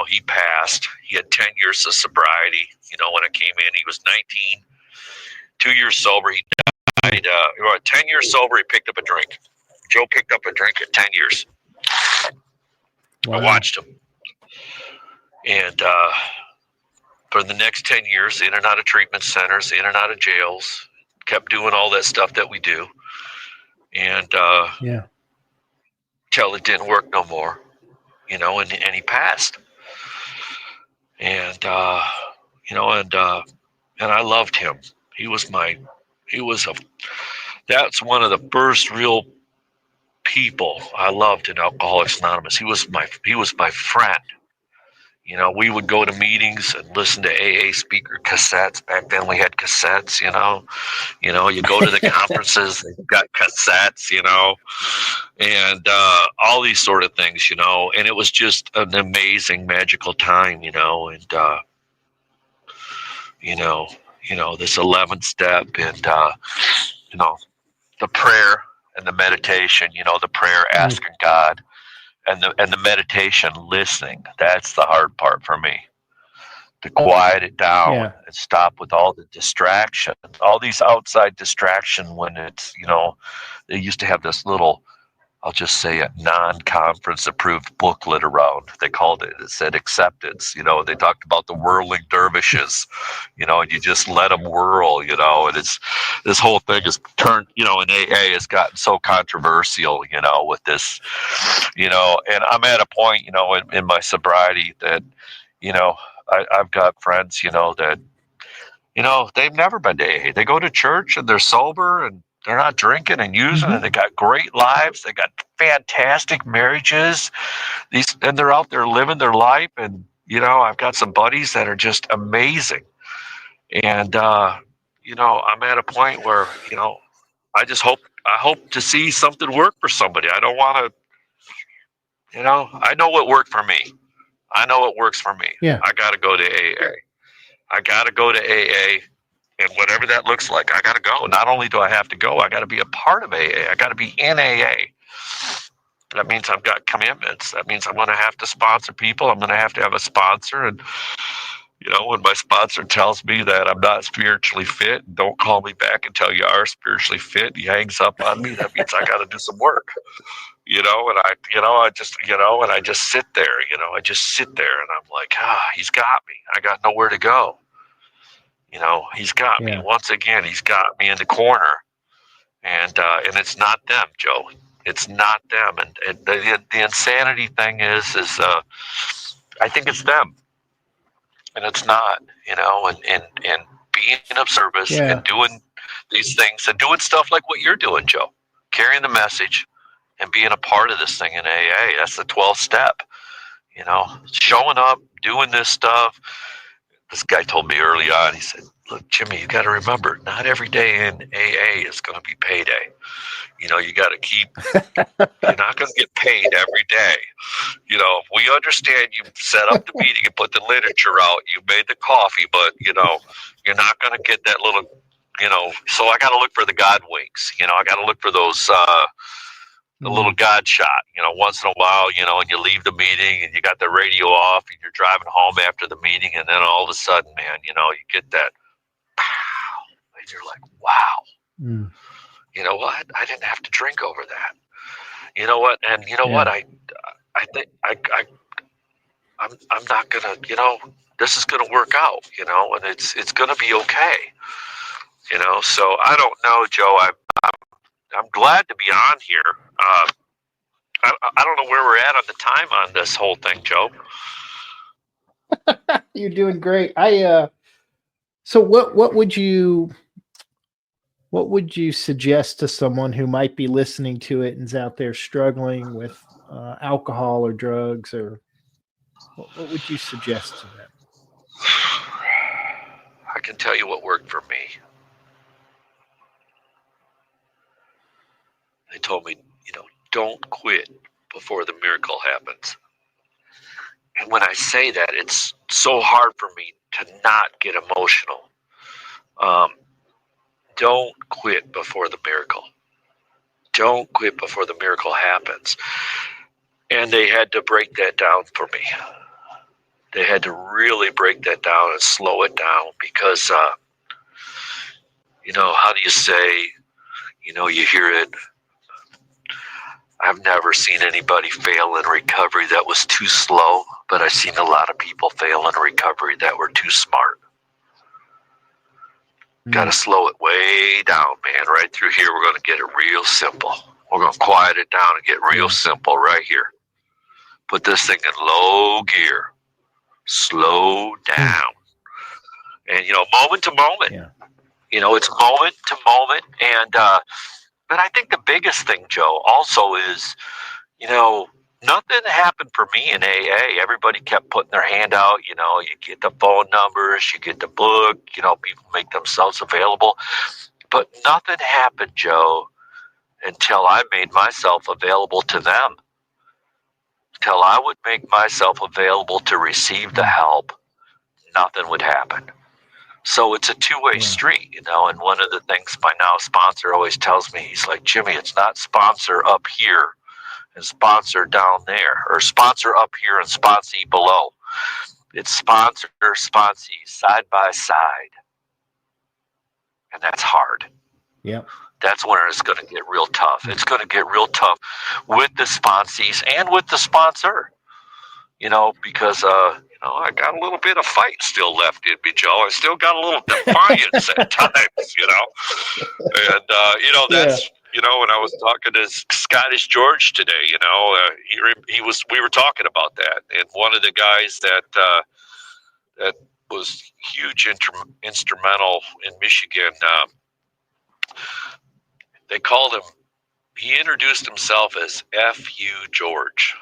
he passed. He had 10 years of sobriety. When I came in, he was 19, 2 years sober. He died. 10 years sober, he picked up a drink. Joe picked up a drink at 10 years. Wow. I watched him. And for the next 10 years, in and out of treatment centers, in and out of jails, kept doing all that stuff that we do. And till it didn't work no more, and he passed. And and I loved him. That's one of the first real people I loved in Alcoholics Anonymous. He was my friend. We would go to meetings and listen to AA speaker cassettes. Back then we had cassettes, you go to the conferences, they've got cassettes, and all these sort of things, and it was just an amazing, magical time, and this 11th step and, the prayer and the meditation, the prayer asking God, and the meditation listening. That's the hard part for me. To quiet it down and stop with all the distraction, all these outside distraction when it's, they used to have this little, I'll just say it, non-conference approved booklet around. They called it said acceptance. They talked about the whirling dervishes, and you just let them whirl, and it's, this whole thing is turned, in AA has gotten so controversial, with this, and I'm at a point, in my sobriety that, I've got friends, that, they've never been to AA. They go to church and they're sober and They're not drinking and using, and they got great lives. They got fantastic marriages. And they're out there living their life. And I've got some buddies that are just amazing. And I'm at a point where I hope to see something work for somebody. I don't want to. I know what worked for me. I know what works for me. Yeah. I got to go to AA. I got to go to AA. And whatever that looks like, I got to go. Not only do I have to go, I got to be a part of AA. I got to be in AA. That means I've got commitments. That means I'm going to have to sponsor people. I'm going to have a sponsor. And, when my sponsor tells me that I'm not spiritually fit, don't call me back until you are spiritually fit. He hangs up on me. That means I got to do some work. And I just sit there. I just sit there, and I'm like, he's got me. I got nowhere to go. He's got me. Once again, he's got me in the corner. And it's not them, Joe. It's not them. And the insanity thing is I think it's them. And it's not, and being of service and doing these things and doing stuff like what you're doing, Joe. Carrying the message and being a part of this thing in AA. That's the 12th step. Showing up, doing this stuff. This guy told me early on, he said, look, Jimmy, you got to remember, not every day in AA is going to be payday. You got to keep, you're not going to get paid every day. We understand you set up the meeting and put the literature out, you made the coffee, but, you're not going to get that little, so I got to look for the God winks. I got to look for those, the little God shot, once in a while, and you leave the meeting and you got the radio off and you're driving home after the meeting. And then all of a sudden, man, you get that, pow, and you're like, wow, you know what? I didn't have to drink over that. You know what? And you know what? I think I'm not gonna, this is gonna work out, and it's gonna be okay. So I don't know, Joe. I'm glad to be on here. I don't know where we're at on the time on this whole thing, Joe. You're doing great. So what would you suggest to someone who might be listening to it and is out there struggling with alcohol or drugs, or what would you suggest to them? I can tell you what worked for me. They told me, don't quit before the miracle happens. And when I say that, it's so hard for me to not get emotional. Don't quit before the miracle. Don't quit before the miracle happens. And they had to break that down for me. They had to really break that down and slow it down because, how do you say, you hear it. I've never seen anybody fail in recovery that was too slow, but I've seen a lot of people fail in recovery that were too smart. Got to slow it way down, man. Right through here, we're going to get it real simple. We're going to quiet it down and get real simple right here. Put this thing in low gear. Slow down. And, moment to moment. Yeah. It's moment to moment. And, but I think the biggest thing, Joe, also is, nothing happened for me in AA. Everybody kept putting their hand out. You get the phone numbers, you get the book, people make themselves available. But nothing happened, Joe, until I made myself available to them. Until I would make myself available to receive the help, nothing would happen. So it's a two-way street, and one of the things my now sponsor always tells me, he's like, Jimmy, it's not sponsor up here and sponsor down there, or sponsor up here and sponsee below. It's sponsor, sponsee, side by side. And that's hard. Yeah. That's when it's going to get real tough. It's going to get real tough with the sponsees and with the sponsor, because, I got a little bit of fight still left in me, Joe. I still got a little defiance at times, And, that's, when I was talking to Scottish George today, we were talking about that. And one of the guys that was huge instrumental in Michigan, They called him, he introduced himself as F.U. George.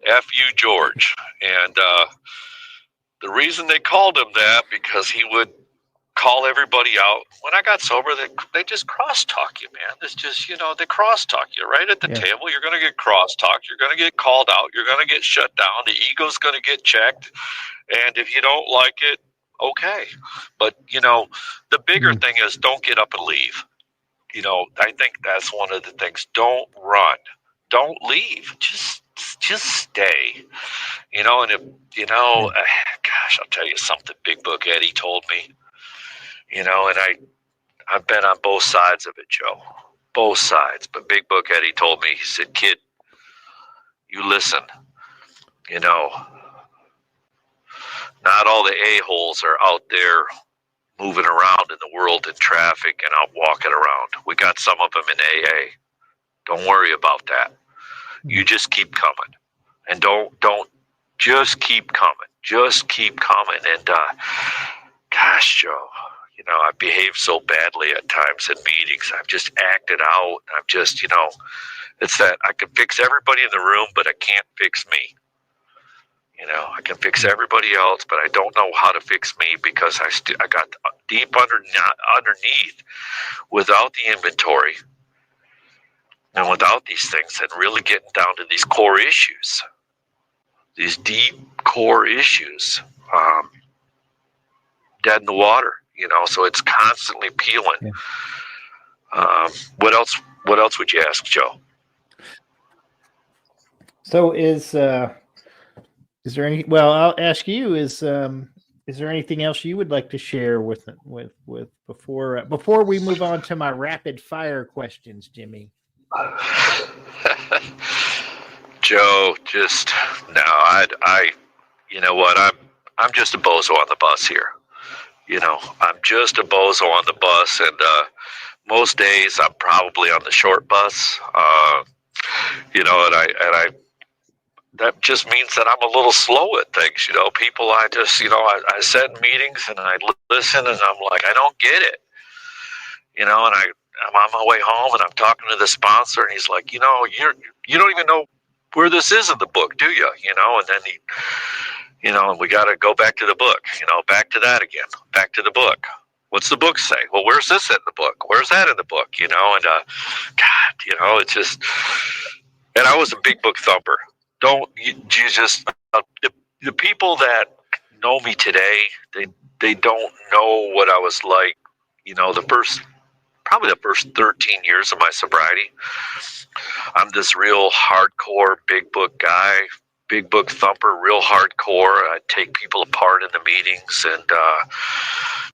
F.U. George. And the reason they called him that, because he would call everybody out. When I got sober, they just cross-talk you, man. It's just, they cross-talk you right at the table. You're going to get cross-talked. You're going to get called out. You're going to get shut down. The ego's going to get checked. And if you don't like it, okay. But, the bigger thing is don't get up and leave. I think that's one of the things. Don't run. Don't leave. Just stay. And if, gosh, I'll tell you something Big Book Eddie told me. And I've been on both sides of it, Joe. Both sides. But Big Book Eddie told me, he said, kid, you listen. Not all the a-holes are out there moving around in the world in traffic and out walking around. We got some of them in AA. Don't worry about that. You just keep coming. And don't just keep coming. Just keep coming. And gosh, Joe, I behaved so badly at times in meetings. I've just acted out. I've just, it's that I can fix everybody in the room, but I can't fix me. I can fix everybody else, but I don't know how to fix me because I got deep underneath without the inventory and without these things and really getting down to these core issues, these deep core issues, dead in the water. So it's constantly peeling. Yeah. What else would you ask, Joe? So is there any? Well, I'll ask you. Is there anything else you would like to share with before we move on to my rapid fire questions, Jimmy? Joe, just no. I you know what? I'm just a bozo on the bus here. I'm just a bozo on the bus, and most days I'm probably on the short bus. And I that just means that I'm a little slow at things. People I just I sit in meetings and I listen and I'm like, I don't get it. And I'm on my way home and I'm talking to the sponsor and he's like, you don't even know where this is in the book, do you? And then he. And we got to go back to the book, back to that again, back to the book. What's the book say? Well, where's this in the book? Where's that in the book? And, God, it's just, and I was a big book thumper. The people that know me today, they don't know what I was like, probably the first 13 years of my sobriety. I'm this real hardcore big book guy. Big book thumper, real hardcore. I take people apart in the meetings and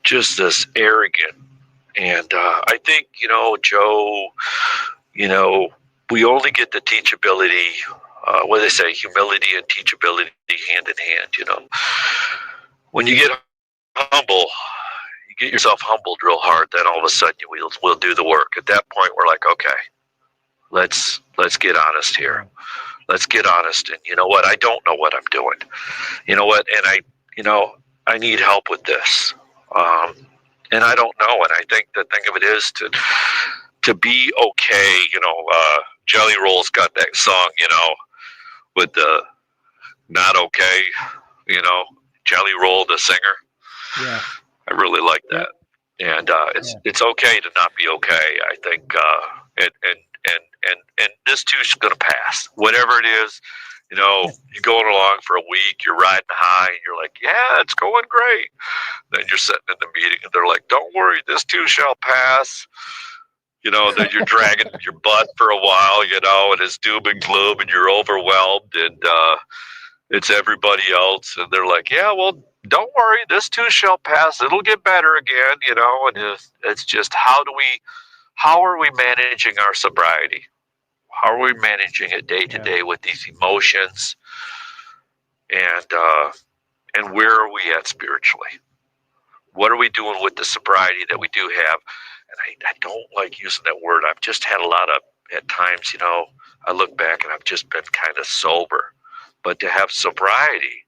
just this arrogant. And I think, Joe, we only get the teachability, what do they say, humility and teachability hand in hand, When you get humble, you get yourself humbled real hard, then all of a sudden we'll do the work. At that point, we're like, okay, let's get honest here. Let's get honest. And you know what? I don't know what I'm doing. You know what? And I need help with this. And I don't know. And I think the thing of it is to be okay. Jelly Roll's got that song, with the not okay, Jelly Roll, the singer. Yeah. I really like that. Yeah. And it's okay to not be okay. I think, and this too is going to pass. Whatever it is, you're going along for a week, you're riding high, and you're like, yeah, it's going great. Then you're sitting in the meeting, and they're like, don't worry, this too shall pass. That you're dragging your butt for a while, and it's doom and gloom, and you're overwhelmed, and it's everybody else, and they're like, yeah, well, don't worry, this too shall pass. It'll get better again, and it's just how are we managing our sobriety? How are we managing it day to day with these emotions? And where are we at spiritually? What are we doing with the sobriety that we do have? And I don't like using that word. I've just had a lot of, at times, I look back and I've just been kind of sober. But to have sobriety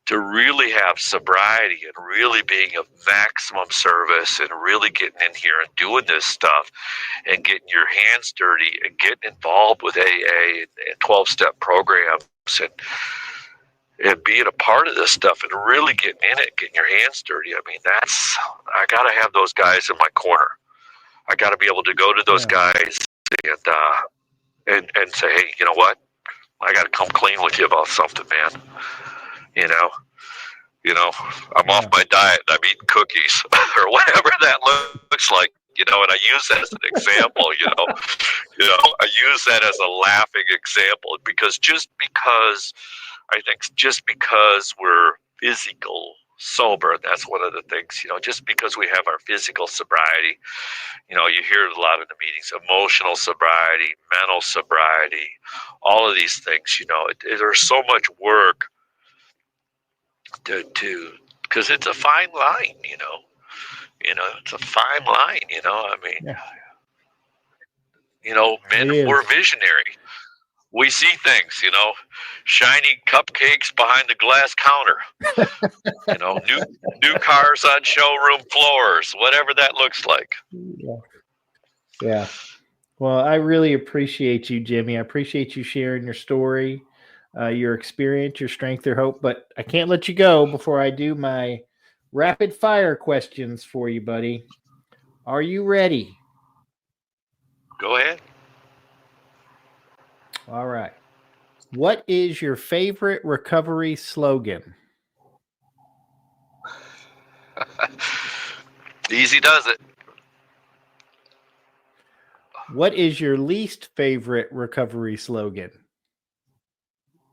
to really have sobriety and really being of maximum service and really getting in here and doing this stuff and getting your hands dirty and getting involved with AA and 12-step programs and being a part of this stuff and really getting in it, getting your hands dirty. I mean, I got to have those guys in my corner. I got to be able to go to those guys and say, hey, you know what? I got to come clean with you about something, man. I'm off my diet and I'm eating cookies or whatever that looks like, and I use that as an example, I use that as a laughing example because just because we're physical sober, that's one of the things, just because we have our physical sobriety, you hear a lot in the meetings, emotional sobriety, mental sobriety, all of these things, there's so much work to because it's a fine line, it's a fine line, I mean, men, we're visionary. We see things, shiny cupcakes behind the glass counter, new cars on showroom floors, whatever that looks like. Yeah. Well, I really appreciate you, Jimmy. I appreciate you sharing your story, your experience, your strength, your hope. But I can't let you go before I do my rapid fire questions for you, buddy. Are you ready? Go ahead. All right. What is your favorite recovery slogan? Easy does it. What is your least favorite recovery slogan?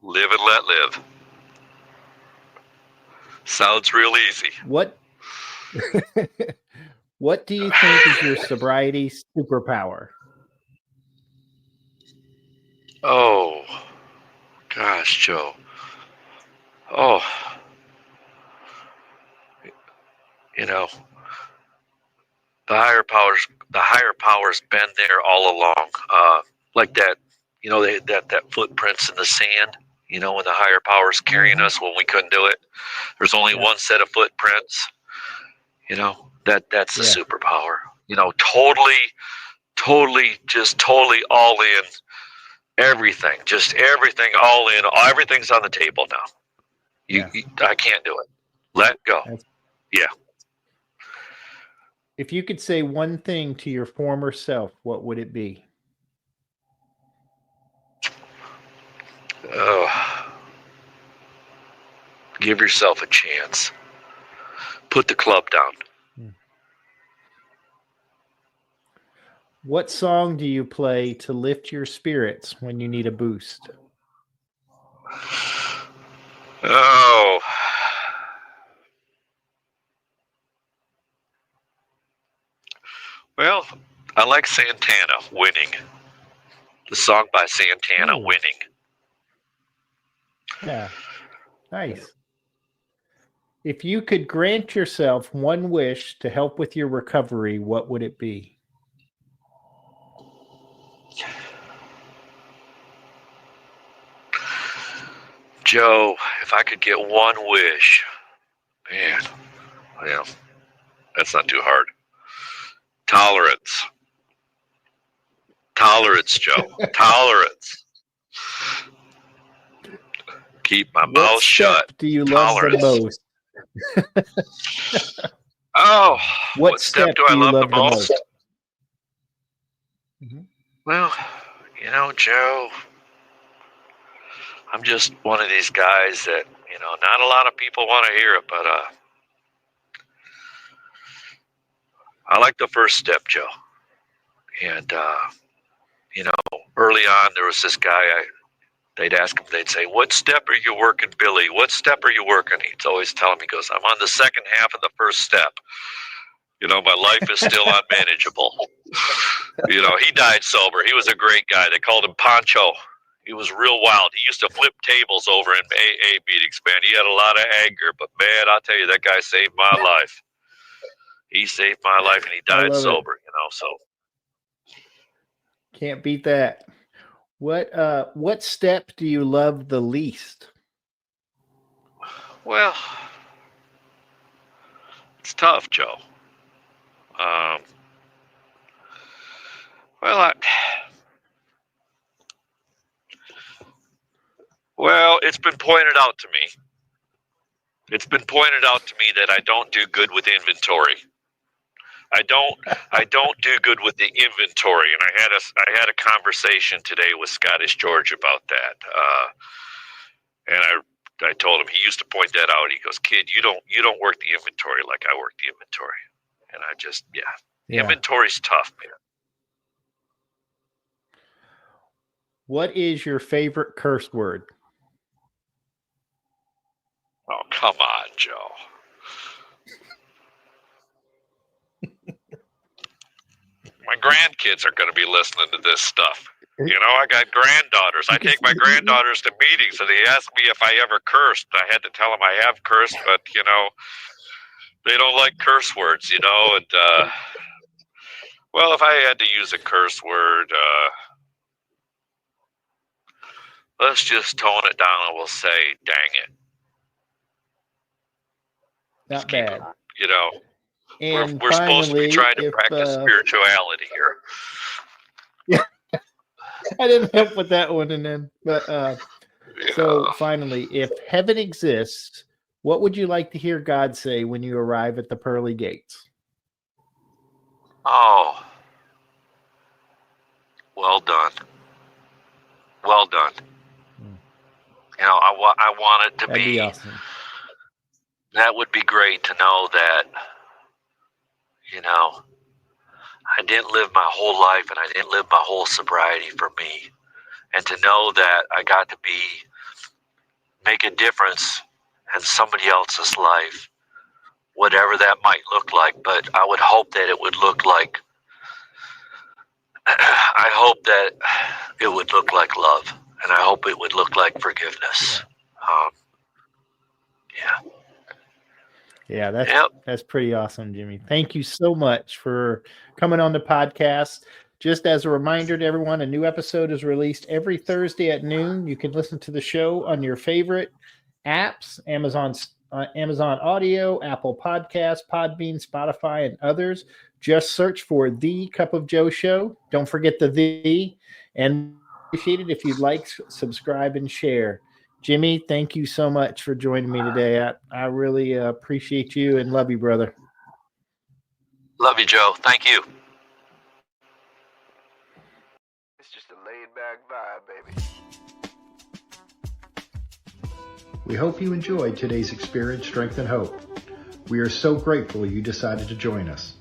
Live and let live. Sounds real easy. What do you think is your sobriety superpower? Oh, gosh, Joe. Oh, the higher powers been there all along. Like that, that footprints in the sand, when the higher powers carrying us when we couldn't do it. There's only one set of footprints, that's the superpower, totally all in. Everything all in. Everything's on the table now. I can't do it. Let go. Yeah. If you could say one thing to your former self, what would it be? Give yourself a chance. Put the club down. What song do you play to lift your spirits when you need a boost? Oh. Well, I like Santana, Winning. The song by Santana, Winning. Yeah. Nice. If you could grant yourself one wish to help with your recovery, what would it be? Joe, if I could get one wish, man, well, that's not too hard. Tolerance, Joe. Tolerance. Keep my mouth shut. Do you love the most? Oh, what step do I love the most? Mm-hmm. Well, Joe, I'm just one of these guys that, not a lot of people want to hear it, but I like the first step, Joe. And, early on, there was this guy, they'd ask him, they'd say, what step are you working, Billy? What step are you working? He'd always tell him, he goes, I'm on the second half of the first step. My life is still unmanageable. He died sober. He was a great guy. They called him Pancho. He was real wild. He used to flip tables over in AA meetings, man. He had a lot of anger, but man, I'll tell you, that guy saved my life. He saved my life, and he died sober, so. Can't beat that. What step do you love the least? Well, it's tough, Joe. Well, it's been pointed out to me. It's been pointed out to me that I don't do good with inventory. I don't do good with the inventory, and I had a conversation today with Scottish George about that. And I told him, he used to point that out. He goes, "Kid, you don't work the inventory like I work the inventory." And I just, inventory's tough, man. What is your favorite curse word? Oh, come on, Joe. My grandkids are going to be listening to this stuff. You know, I got granddaughters. I take my granddaughters to meetings, and they ask me if I ever cursed. I had to tell them I have cursed, but, you know, they don't like curse words, you know. And, well, if I had to use a curse word, let's just tone it down and we'll say, dang it. Not bad. You know, and we're supposed to be trying to practice spirituality here. Yeah, I didn't help with that one, and then, but so finally, if heaven exists, what would you like to hear God say when you arrive at the pearly gates? Oh, well done, well done. You know, I want it to be awesome. That would be great to know that, you know, I didn't live my whole life and I didn't live my whole sobriety for me. And to know that I got to make a difference in somebody else's life, whatever that might look like. But I would hope that it would look like, I hope that it would look like love. And I hope it would look like forgiveness. Yeah, that's pretty awesome, Jimmy. Thank you so much for coming on the podcast. Just as a reminder to everyone, a new episode is released every Thursday at noon. You can listen to the show on your favorite apps, Amazon Audio, Apple Podcasts, Podbean, Spotify, and others. Just search for The Cup of Joe Show. Don't forget the. And appreciate it if you'd like, subscribe, and share. Jimmy, thank you so much for joining me today. I really appreciate you and love you, brother. Love you, Joe. Thank you. It's just a laid-back vibe, baby. We hope you enjoyed today's experience, strength, and hope. We are so grateful you decided to join us.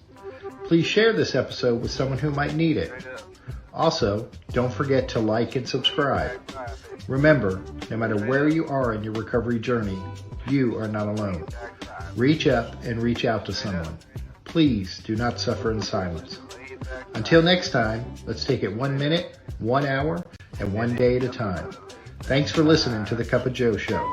Please share this episode with someone who might need it. Also, don't forget to like and subscribe. Remember, no matter where you are in your recovery journey, you are not alone. Reach up and reach out to someone. Please do not suffer in silence. Until next time, let's take it 1 minute, 1 hour, and 1 day at a time. Thanks for listening to The Cup of Joe Show.